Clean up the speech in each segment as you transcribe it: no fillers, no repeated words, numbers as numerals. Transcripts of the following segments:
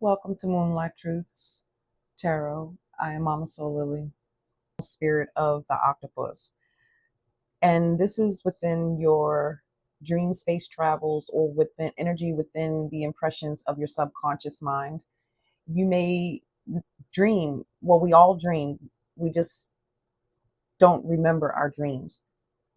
Welcome to Moonlight Truths Tarot. I am Mama Soul Lily, spirit of the octopus. And this is within your dream space travels or within energy within the impressions of your subconscious mind. You may dream, well, we all dream, we just don't remember our dreams.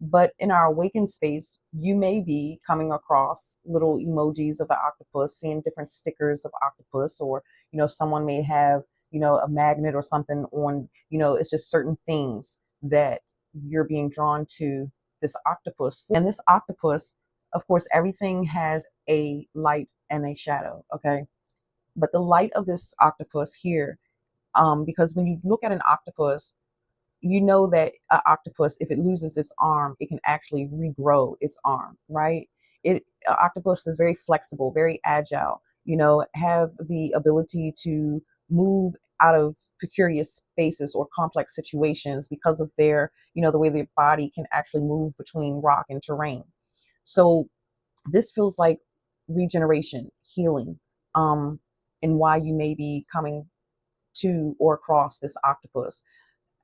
But in our awakened space, you may be coming across little emojis of the octopus, seeing different stickers of octopus, or, someone may have, a magnet or something on, it's just certain things that you're being drawn to this octopus. And this octopus, of course, everything has a light and a shadow, okay? But the light of this octopus here, because when you look at an octopus, you know that an octopus, if it loses its arm, it can actually regrow its arm, right? Octopus is very flexible, very agile, have the ability to move out of precarious spaces or complex situations because of their, the way their body can actually move between rock and terrain. So this feels like regeneration, healing, and why you may be coming to or across this octopus.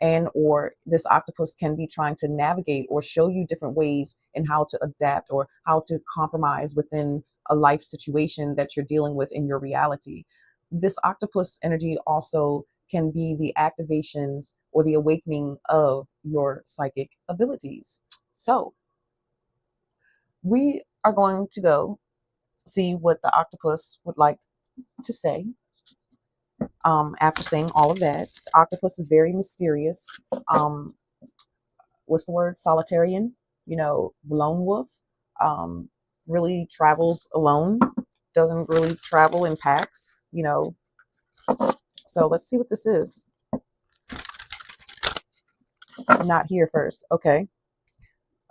And or this octopus can be trying to navigate or show you different ways in how to adapt or how to compromise within a life situation that you're dealing with in your reality. This octopus energy also can be the activations or the awakening of your psychic abilities. So we are going to go see what the octopus would like to say. After saying all of that, the octopus is very mysterious. What's the word? Solitarian, lone wolf. Really travels alone, doesn't really travel in packs, So let's see what this is. Not here first. Okay.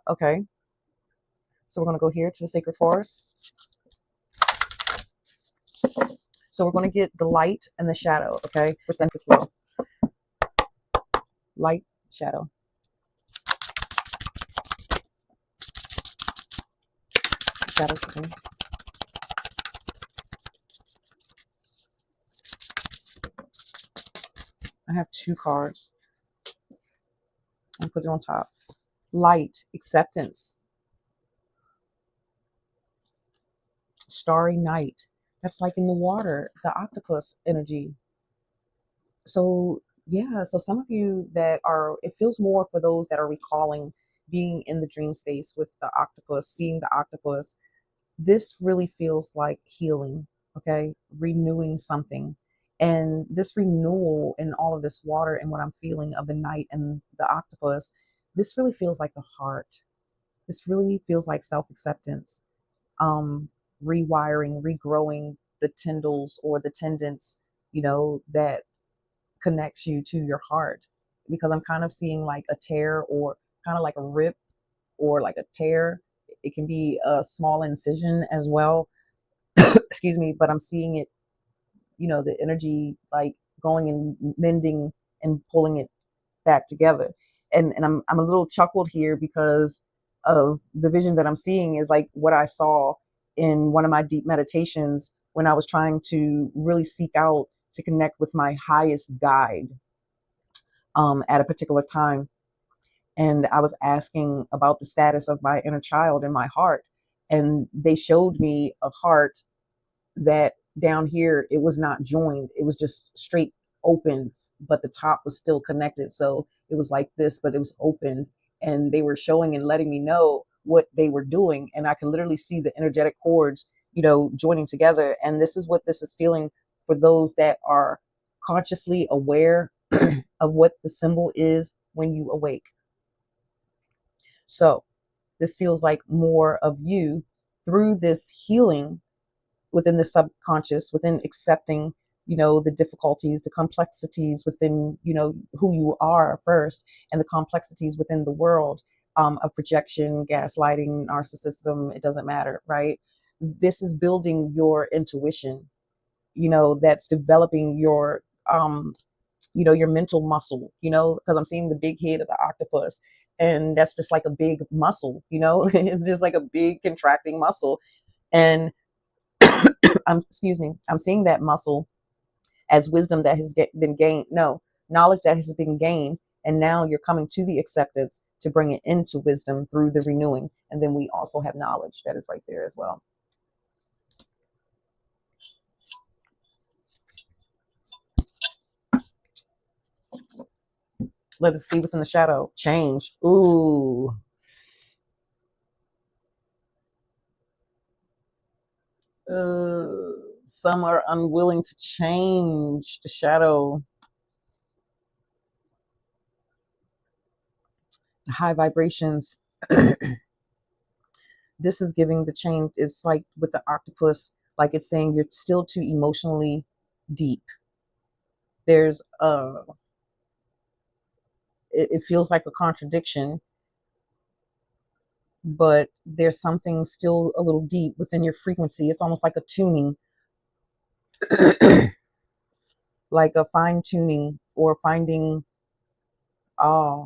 Okay. So we're going to go here to the sacred forest. So we're going to get the light and the shadow, okay? Percentage flow. Light, shadow. Shadow something. I have 2 cards. I'll put it on top. Light, acceptance. Starry night. That's like in the water, the octopus energy. So yeah, so some of you that are, it feels more for those that are recalling being in the dream space with the octopus, seeing the octopus. This really feels like healing, okay? Renewing something. And this renewal in all of this water and what I'm feeling of the night and the octopus, this really feels like the heart. This really feels like self-acceptance, rewiring, regrowing the tendrils or the tendons, that connects you to your heart. Because I'm kind of seeing like a tear or kind of like a rip or like a tear. It can be a small incision as well. Excuse me, but I'm seeing it, the energy like going and mending and pulling it back together. And I'm a little chuckled here because of the vision that I'm seeing is like what I saw in one of my deep meditations when I was trying to really seek out to connect with my highest guide at a particular time. And I was asking about the status of my inner child in my heart. And they showed me a heart that down here, it was not joined. It was just straight open, but the top was still connected. So it was like this, but it was open. And they were showing and letting me know what they were doing. And I can literally see the energetic cords, joining together. And this is what this is feeling for those that are consciously aware of what the symbol is when you awake. So this feels like more of you through this healing within the subconscious, within accepting, the difficulties, the complexities within, who you are first, and the complexities within the world of projection, gaslighting, narcissism, it doesn't matter, right? This is building your intuition, that's developing your, your mental muscle, because I'm seeing the big head of the octopus. And that's just like a big muscle, it's just like a big contracting muscle. And I'm seeing that muscle as wisdom that has been gained. No, knowledge that has been gained. And now you're coming to the acceptance to bring it into wisdom through the renewing. And then we also have knowledge that is right there as well. Let us see what's in the shadow. Change. Ooh. Some are unwilling to change the shadow. The high vibrations. This is giving the change. It's like with the octopus, like it's saying you're still too emotionally deep. There's it feels like a contradiction, but there's something still a little deep within your frequency. It's almost like a tuning, like a fine tuning, or uh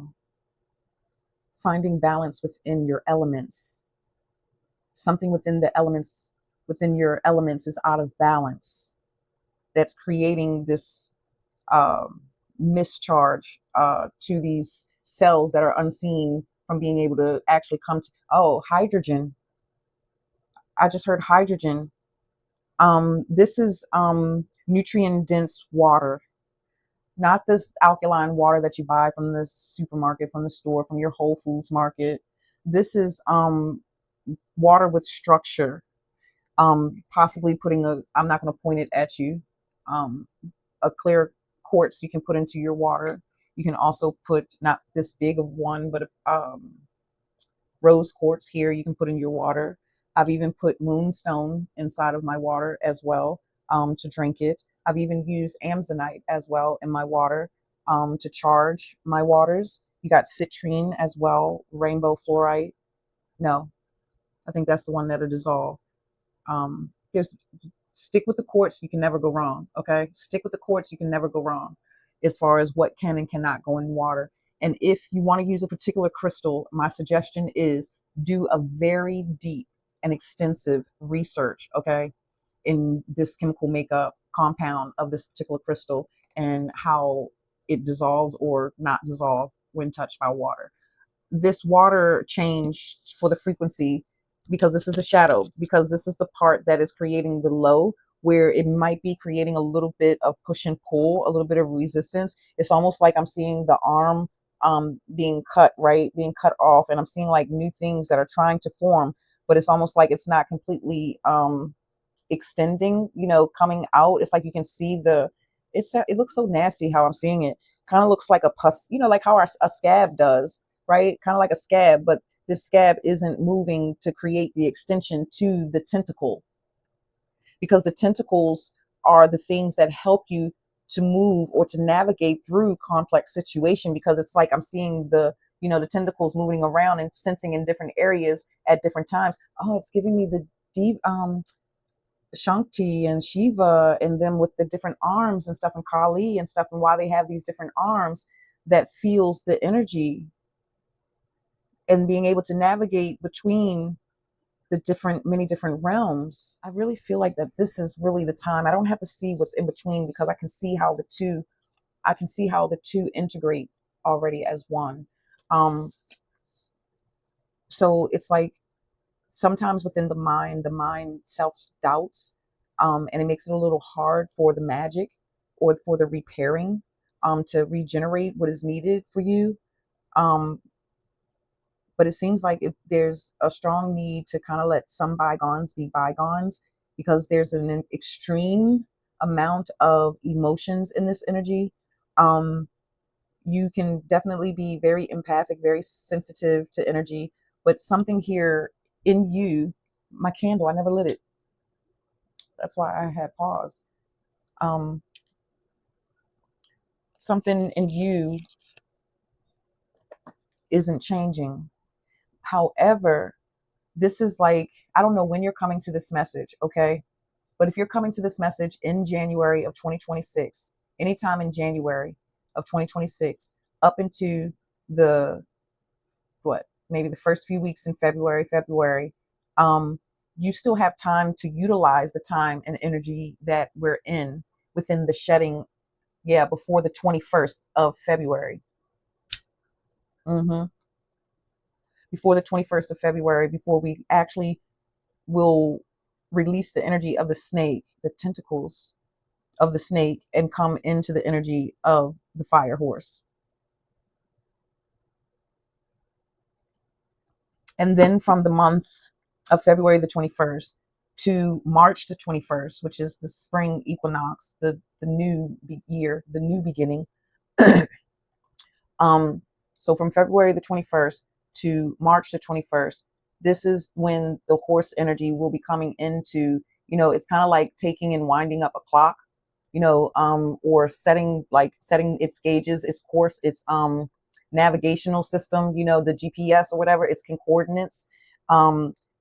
finding balance within your elements. Something within the elements, within your elements, is out of balance. That's creating this mischarge to these cells that are unseen from being able to actually come to. Oh, hydrogen. I just heard hydrogen. This is nutrient dense water, not this alkaline water that you buy from the supermarket, from the store, from your Whole Foods market. This is water with structure. Possibly putting a, I'm not going to point it at you, um, a clear quartz you can put into your water. You can also put, not this big of one, but rose quartz here you can put in your water. I've even put moonstone inside of my water as well, to drink it. I've even used amazonite as well in my water, to charge my waters. You got citrine as well, rainbow fluorite. No, I think that's the one that'll dissolve. There's Stick with the quartz, you can never go wrong. Okay, stick with the quartz, you can never go wrong as far as what can and cannot go in water. And if you want to use a particular crystal, my suggestion is do a very deep and extensive research, okay, in this chemical makeup compound of this particular crystal and how it dissolves or not dissolve when touched by water. This water change for the frequency, because this is the shadow, because this is the part that is creating the low, where it might be creating a little bit of push and pull, a little bit of resistance. It's almost like I'm seeing the arm being cut, right, being cut off, and I'm seeing like new things that are trying to form, but it's almost like it's not completely extending, coming out. It's like you can see it looks so nasty how I'm seeing it. Kind of looks like a pus, like how a scab does, right? Kind of like a scab, but this scab isn't moving to create the extension to the tentacle, because the tentacles are the things that help you to move or to navigate through complex situation, because it's like I'm seeing the tentacles moving around and sensing in different areas at different times. Oh, it's giving me the deep Shakti and Shiva, and them with the different arms and stuff, and Kali and stuff, and why they have these different arms that feels the energy, and being able to navigate between the many different realms. I really feel like that this is really the time. I don't have to see what's in between, because I can see how the two integrate already as one. So it's like sometimes within the mind self doubts, and it makes it a little hard for the magic or for the repairing, to regenerate what is needed for you. Um, but it seems like there's a strong need to kind of let some bygones be bygones, because there's an extreme amount of emotions in this energy. Um, you can definitely be very empathic, very sensitive to energy, but something here in you, my candle, I never lit it. That's why I had paused. Um, Something in you isn't changing. However, this is like, I don't know when you're coming to this message, okay? But if you're coming to this message in January of 2026, anytime in January of 2026, up into the, maybe the first few weeks in February, um, you still have time to utilize the time and energy that we're in within the shedding, yeah, before the 21st of February. Before the 21st of February, before we actually will release the energy of the snake, the tentacles of the snake, and come into the energy of the fire horse. And then from the month of February the 21st to March the 21st, which is the spring equinox, the new year, the new beginning. So from February the 21st to March the 21st, this is when the horse energy will be coming into, it's kind of like taking and winding up a clock, or setting its gauges, its course, its navigational system, the GPS or whatever, its coordinates,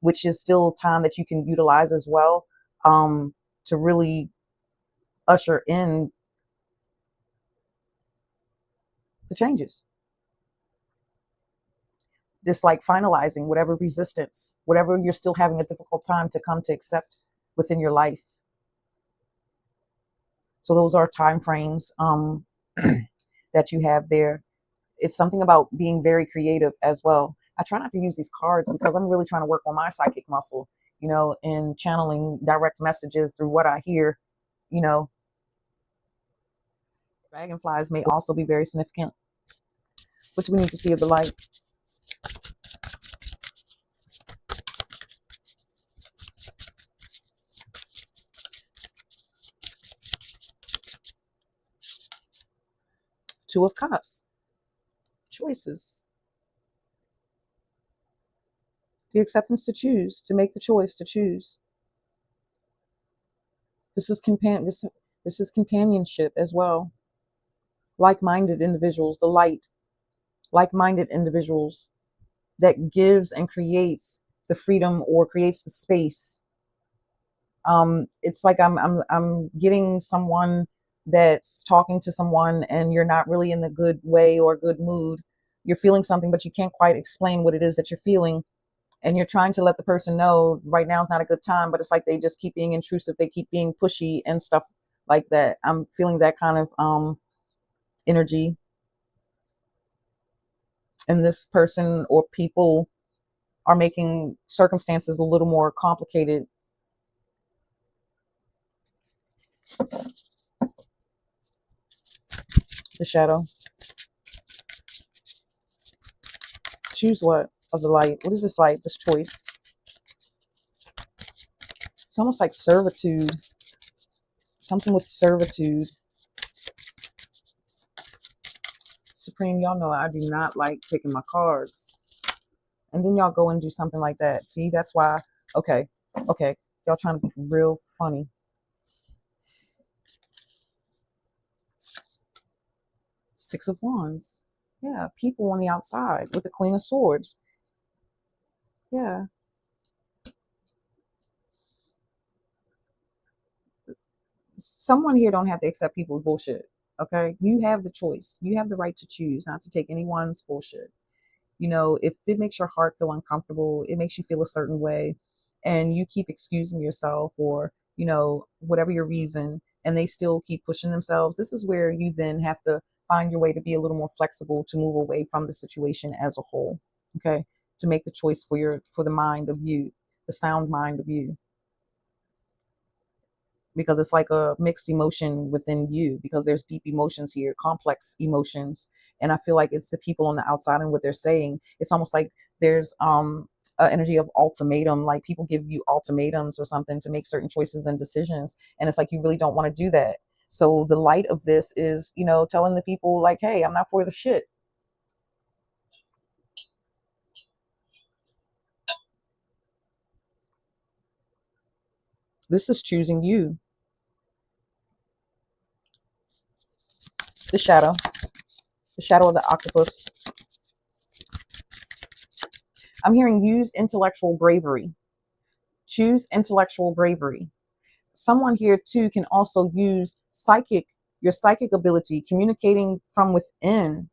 which is still time that you can utilize as well, to really usher in the changes. Just like finalizing whatever resistance, whatever you're still having a difficult time to come to accept within your life. So those are time frames that you have there. It's something about being very creative as well. I try not to use these cards because I'm really trying to work on my psychic muscle, and channeling direct messages through what I hear. Dragonflies may also be very significant. What do we need to see of the light? Two of Cups. Choices. The acceptance to choose, to make the choice to choose. This is companionship as well. Like-minded individuals, the light, like-minded individuals that gives and creates the freedom or creates the space. It's like I'm getting someone that's talking to someone and you're not really in the good way or good mood. You're feeling something, but you can't quite explain what it is that you're feeling. And you're trying to let the person know right now is not a good time, but it's like they just keep being intrusive. They keep being pushy and stuff like that. I'm feeling that kind of energy. And this person or people are making circumstances a little more complicated. The shadow. Choose what of the light? What is this light? This choice. It's almost like servitude. Something with servitude. Supreme, y'all know I do not like picking my cards. And then y'all go and do something like that. See, that's why. Okay. Y'all trying to be real funny. Six of Wands. Yeah, people on the outside with the Queen of Swords. Yeah. Someone here don't have to accept people's bullshit. Okay? You have the choice. You have the right to choose not to take anyone's bullshit. If it makes your heart feel uncomfortable, it makes you feel a certain way, and you keep excusing yourself or, whatever your reason, and they still keep pushing themselves, this is where you then have to find your way to be a little more flexible, to move away from the situation as a whole. Okay? To make the choice for the mind of you, the sound mind of you. Because it's like a mixed emotion within you, because there's deep emotions here, complex emotions. And I feel like it's the people on the outside and what they're saying. It's almost like there's an energy of ultimatum, like people give you ultimatums or something to make certain choices and decisions. And it's like you really don't want to do that. So the light of this is, telling the people like, hey, I'm not for the shit. This is choosing you. The shadow of the octopus. I'm hearing use intellectual bravery. Choose intellectual bravery. Someone here too can also use your psychic ability, communicating from within.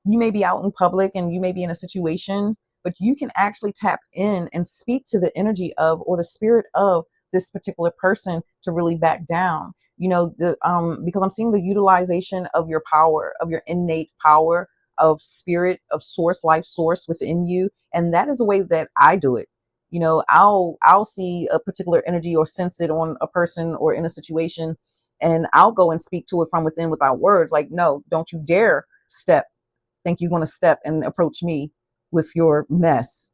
You may be out in public and you may be in a situation, but you can actually tap in and speak to the energy of or the spirit of this particular person to really back down. You know, because I'm seeing the utilization of your power, of your innate power of spirit, of source, life source within you. And that is the way that I do it. You know, I'll see a particular energy or sense it on a person or in a situation, and I'll go and speak to it from within without words. Like, no, don't you dare think you're going to step and approach me with your mess.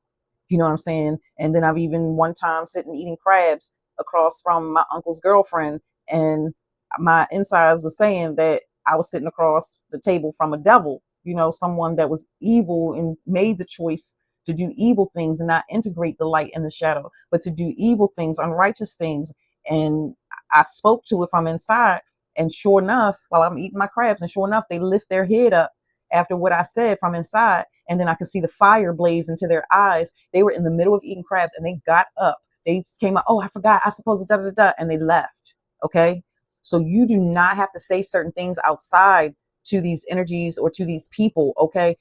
You know what I'm saying? And then I've even one time sitting eating crabs across from my uncle's girlfriend, and my insides was saying that I was sitting across the table from a devil, you know, someone that was evil and made the choice to do evil things and not integrate the light and the shadow, but to do evil things, unrighteous things. And I spoke to it from inside. And sure enough, while I'm eating my crabs, and sure enough, they lift their head up after what I said from inside. And then I could see the fire blaze into their eyes. They were in the middle of eating crabs and they got up. They came out, oh, I forgot, I supposed to da da da, and they left. Okay. So you do not have to say certain things outside to these energies or to these people. Okay.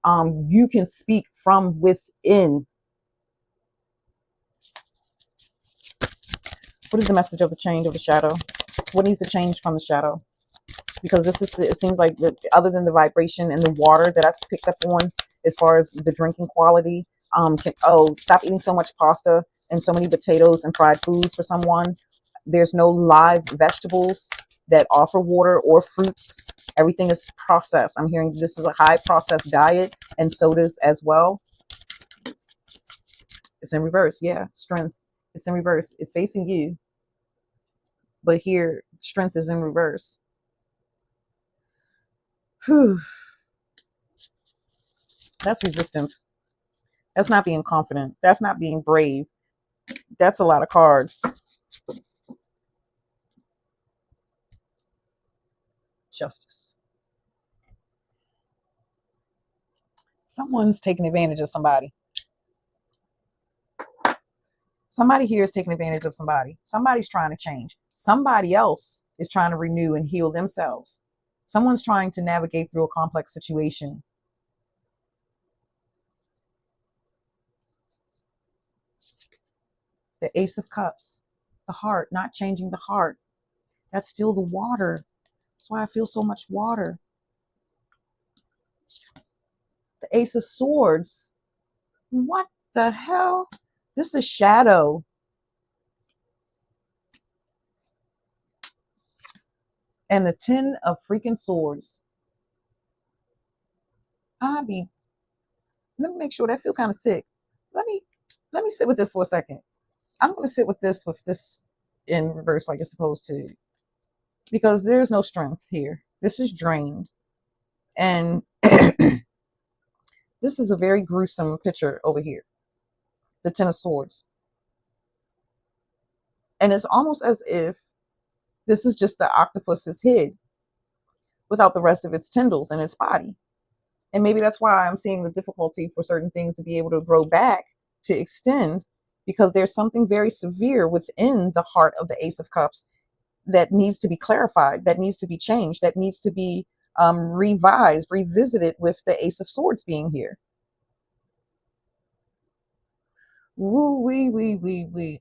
You can speak from within. What is the message of the change of the shadow? What needs to change from the shadow? Because this is, it seems like that other than the vibration and the water that I picked up on as far as the drinking quality, stop eating so much pasta and so many potatoes and fried foods for someone. There's no live vegetables that offer water or fruits. Everything is processed. I'm hearing this is a high processed diet, and sodas as well. It's in reverse. Yeah, strength. It's in reverse. It's facing you, but here strength is in reverse. Whew. That's resistance. That's not being confident. That's not being brave. That's a lot of cards. Justice. Someone's taking advantage of somebody. Somebody here is taking advantage of somebody. Somebody's trying to change. Somebody else is trying to renew and heal themselves. Someone's trying to navigate through a complex situation. The Ace of Cups. The heart, not changing the heart. That's still the water. That's why I feel so much water. The Ace of Swords. What the hell? This is shadow. And the 10 of freaking swords. Let me make sure that feel kind of thick. Let me sit with this for a second. I'm going to sit with this in reverse like it's supposed to, because there's no strength here. This is drained. And this is a very gruesome picture over here. The 10 of swords. And it's almost as if this is just the octopus's head without the rest of its tendrils in its body. And maybe that's why I'm seeing the difficulty for certain things to be able to grow back, to extend, because there's something very severe within the heart of the Ace of Cups that needs to be clarified, that needs to be changed, that needs to be revised, revisited with the Ace of Swords being here. Woo wee wee wee wee.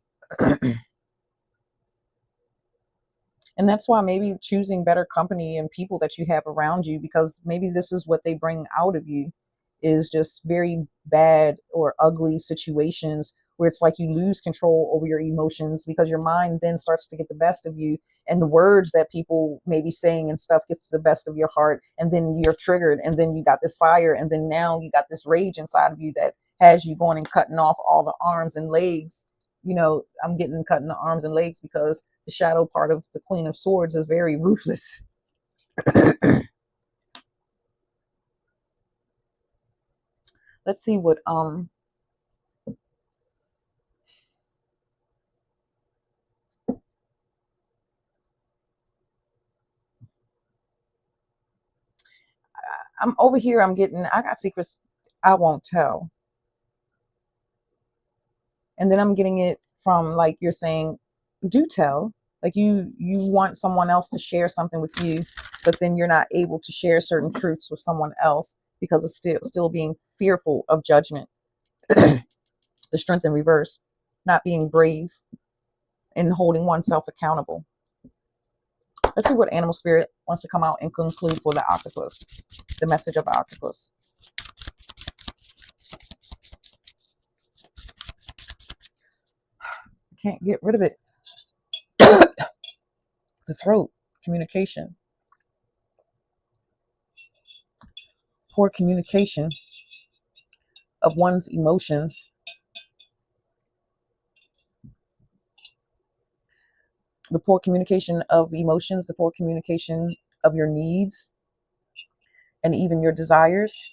And that's why maybe choosing better company and people that you have around you, because maybe this is what they bring out of you, is just very bad or ugly situations where it's like you lose control over your emotions because your mind then starts to get the best of you, and the words that people may be saying and stuff gets the best of your heart, and then you're triggered, and then you got this fire, and then now you got this rage inside of you that has you going and cutting off all the arms and legs. You know, I'm getting cut in the arms and legs because the shadow part of the Queen of Swords is very ruthless. Let's see what I'm over here. I got secrets I won't tell. And then I'm getting it from, like, you're saying, do tell. Like you want someone else to share something with you, but then you're not able to share certain truths with someone else because of still being fearful of judgment. The strength in reverse, not being brave and holding oneself accountable. Let's see what animal spirit wants to come out and conclude for the octopus. The message of the octopus. I can't get rid of it. The throat. Communication. Poor communication of one's emotions. The poor communication of emotions, the poor communication of your needs and even your desires.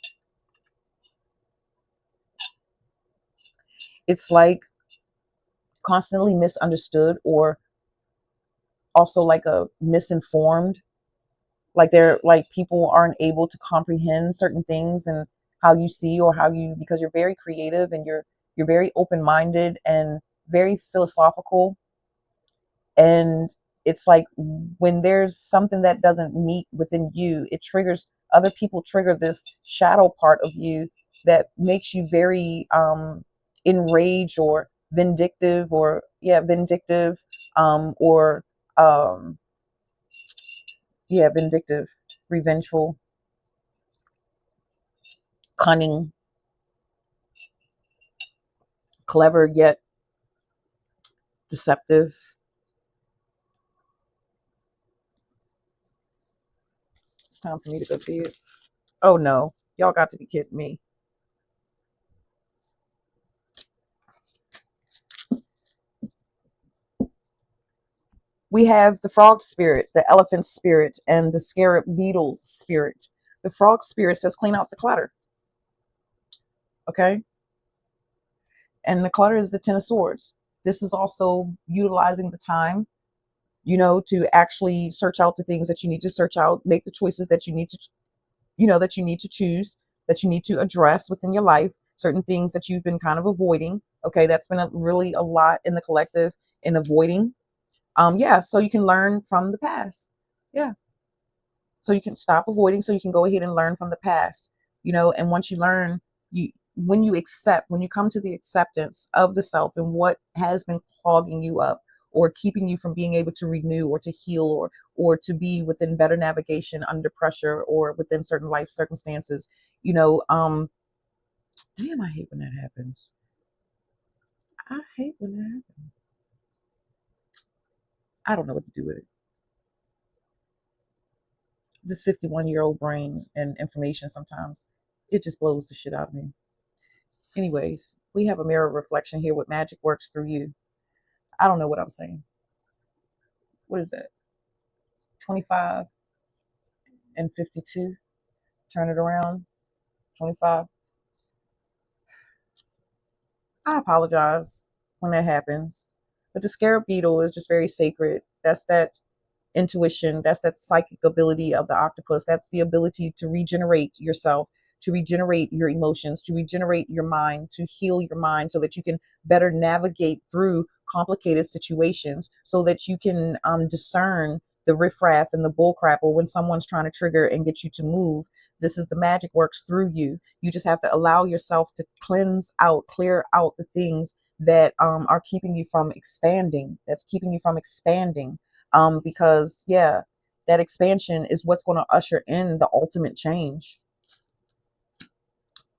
It's like constantly misunderstood, or also like a misinformed, like they're like people aren't able to comprehend certain things and how you see, or how you, because you're very creative and you're very open-minded and very philosophical. And it's like when there's something that doesn't meet within you, it triggers other people, trigger this shadow part of you that makes you very enraged or vindictive, or vindictive, or um vindictive, revengeful, cunning, clever yet deceptive. It's time for me to go to bed. Oh no, y'all got to be kidding me. We have the frog spirit, the elephant spirit, and the scarab beetle spirit. The frog spirit says clean out the clutter. Okay? And the clutter is the Ten of Swords. This is also utilizing the time, to actually search out the things that you need to search out, make the choices that you need to, that you need to choose, that you need to address within your life, certain things that you've been kind of avoiding. Okay, that's been really a lot in the collective in avoiding. So you can learn from the past. Yeah. So you can stop avoiding, so you can go ahead and learn from the past. And once you learn, when you accept, when you come to the acceptance of the self and what has been clogging you up or keeping you from being able to renew or to heal, or to be within better navigation under pressure or within certain life circumstances, damn, I hate when that happens. I hate when that happens. I don't know what to do with it. This 51-year-old brain and information, sometimes it just blows the shit out of me. Anyways, we have a mirror reflection here with magic works through you. I don't know what I'm saying. What is that? 25 and 52. Turn it around. 25. I apologize when that happens. But the scarab beetle is just very sacred. That's that intuition. That's that psychic ability of the octopus. That's the ability to regenerate yourself, to regenerate your emotions, to regenerate your mind, to heal your mind so that you can better navigate through complicated situations, so that you can discern the riffraff and the bullcrap, or when someone's trying to trigger and get you to move. This is the magic works through you. You just have to allow yourself to clear out the things that are keeping you from expanding. That's keeping you from expanding. Because that expansion is what's going to usher in the ultimate change.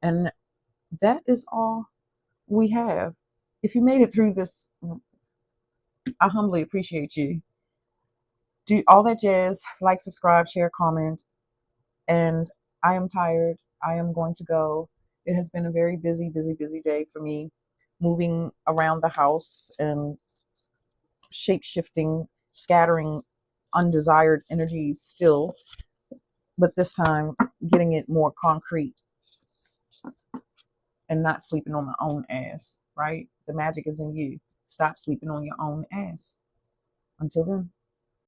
And that is all we have. If you made it through this, I humbly appreciate you. Do all that jazz, like, subscribe, share, comment. And I am tired. I am going to go. It has been a very busy, busy, busy day for me, moving around the house and shape shifting, scattering undesired energies still, but this time getting it more concrete and not sleeping on my own ass, right? The magic is in you. Stop sleeping on your own ass. Until then.